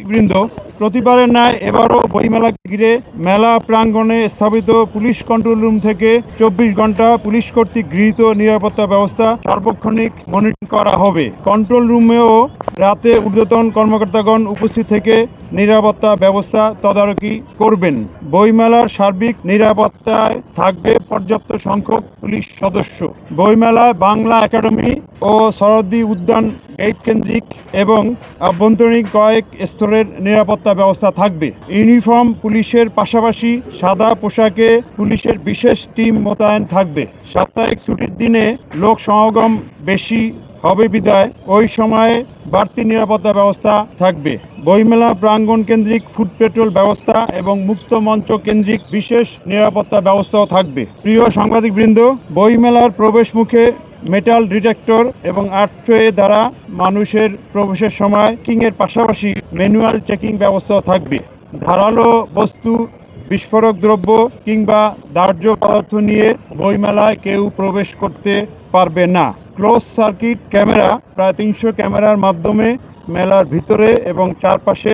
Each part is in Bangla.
সাংবাদিকবৃন্দ, প্রতিবারের ন্যায় এবারও বইমেলাকে ঘিরে মেলা প্রাঙ্গণে স্থাপিত পুলিশ কন্ট্রোল রুম থেকে 24 ঘন্টা পুলিশ কর্তৃক গৃহীত নিরাপত্তা ব্যবস্থা সার্বক্ষণিক মনিটরিং করা হবে। কন্ট্রোল রুমেও রাতে ঊর্ধ্বতন কর্মকর্তাগণ উপস্থিত থেকে নিরাপত্তা ব্যবস্থা তদারকি করবেন। বইমেলার সার্বিক নিরাপত্তায় থাকবে পর্যাপ্ত সংখ্যক পুলিশ সদস্য। বইমেলায় বাংলা একাডেমি ও সরহদ্দি উদ্যান গেট কেন্দ্রিক এবং আভ্যন্তরীণ কয়েক স্তরের নিরাপত্তা ব্যবস্থা থাকবে। ইউনিফর্ম পুলিশের পাশাপাশি সাদা পোশাকে পুলিশের বিশেষ টিম মোতায়েন থাকবে। সাপ্তাহিক ছুটির দিনে লোক সমাগম বেশি হবে বিদায় ওই সময়ে বাড়তি নিরাপত্তা ব্যবস্থা থাকবে। বইমেলা প্রাঙ্গণ কেন্দ্রিক ফুড পেট্রোল ব্যবস্থা এবং মুক্ত মঞ্চ কেন্দ্রিক বিশেষ নিরাপত্তা ব্যবস্থাও থাকবে। প্রিয় সাংবাদিকবৃন্দ, বইমেলার প্রবেশ মুখে মেটাল ডিটেক্টর এবং আর্টওয়ে দ্বারা মানুষের প্রবেশের সময় চেকিংয়ের পাশাপাশি ম্যানুয়াল চেকিং ব্যবস্থাও থাকবে। ধারালো বস্তু, বিস্ফোরক দ্রব্য কিংবা দাহ্য পদার্থ নিয়ে বইমেলায় কেউ প্রবেশ করতে পারবে না। ক্লোজ সার্কিট ক্যামেরা, প্রায় 300 ক্যামেরার মাধ্যমে মেলার ভিতরে এবং চারপাশে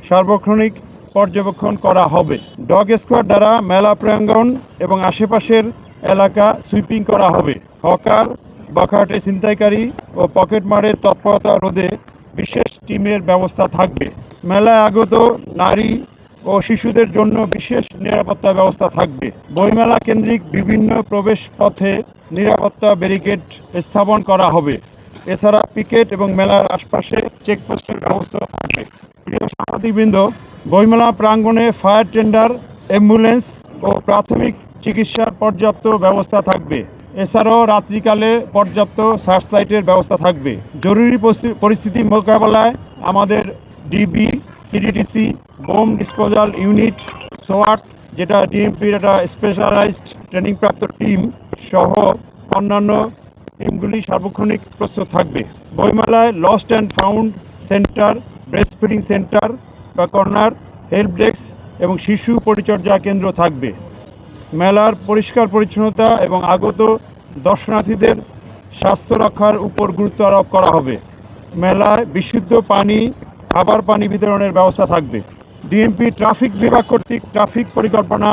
সার্বক্ষণিক পর্যবেক্ষণ করা হবে। ডগ স্কোয়াড দ্বারা মেলা প্রাঙ্গণ এবং আশেপাশের এলাকা সুইপিং করা হবে। হকার, বাখাটে ছিনতাইকারী ও পকেটমারের তৎপরতা রোধে বিশেষ টিমের ব্যবস্থা থাকবে। মেলায় আগত নারী ও শিশুদের জন্য বিশেষ নিরাপত্তা ব্যবস্থা থাকবে। বইমেলা কেন্দ্রিক বিভিন্ন প্রবেশ পথে নিরাপত্তা ব্যারিকেড স্থাপন করা হবে। এছাড়া পিকেট এবং মেলার আশপাশে চেকপোস্টের ব্যবস্থা থাকবে। প্রিয় সাংবাদিকবৃন্দ, বইমেলা প্রাঙ্গণে ফায়ার টেন্ডার, অ্যাম্বুলেন্স ও প্রাথমিক চিকিৎসার পর্যাপ্ত ব্যবস্থা থাকবে। এছাড়াও রাত্রিকালে পর্যাপ্ত সার্চ লাইটের ব্যবস্থা থাকবে। জরুরি পরিস্থিতি মোকাবেলায় আমাদের ডিবি, সিডিটিসি, বোম ডিসপোজাল ইউনিট, সোয়াট, যেটা ডিএমপির একটা স্পেশালাইজড ট্রেনিংপ্রাপ্ত টিম সহ অন্যান্য টিমগুলি সার্বক্ষণিক প্রস্তুত থাকবে। বইমেলায় lost and found centre, breast feeding centre বা কর্নার, হেল্প ডেস্ক এবং শিশু পরিচর্যা কেন্দ্র থাকবে। মেলার পরিষ্কার পরিচ্ছন্নতা এবং আগত দর্শনার্থীদের স্বাস্থ্য রক্ষার উপর গুরুত্ব আরোপ করা হবে। মেলায় বিশুদ্ধ পানি, খাবার পানি বিতরণের ব্যবস্থা থাকবে। ডিএমপি ট্রাফিক বিভাগ কর্তৃক ট্রাফিক পরিকল্পনা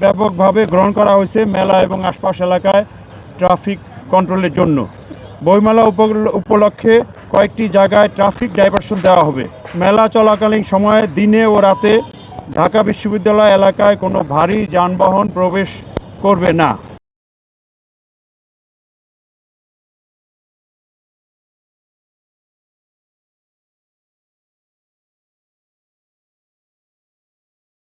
ব্যাপকভাবে গ্রহণ করা হয়েছে মেলা এবং আশপাশ এলাকায় ট্রাফিক কন্ট্রোলের জন্য। বইমেলা উপলক্ষে কয়েকটি জায়গায় ট্রাফিক ডাইভারশন দেওয়া হবে। মেলা চলাকালীন সময়ে দিনে ও রাতে ঢাকা বিশ্ববিদ্যালয় এলাকায় কোনো ভারী যানবাহন প্রবেশ করবে না।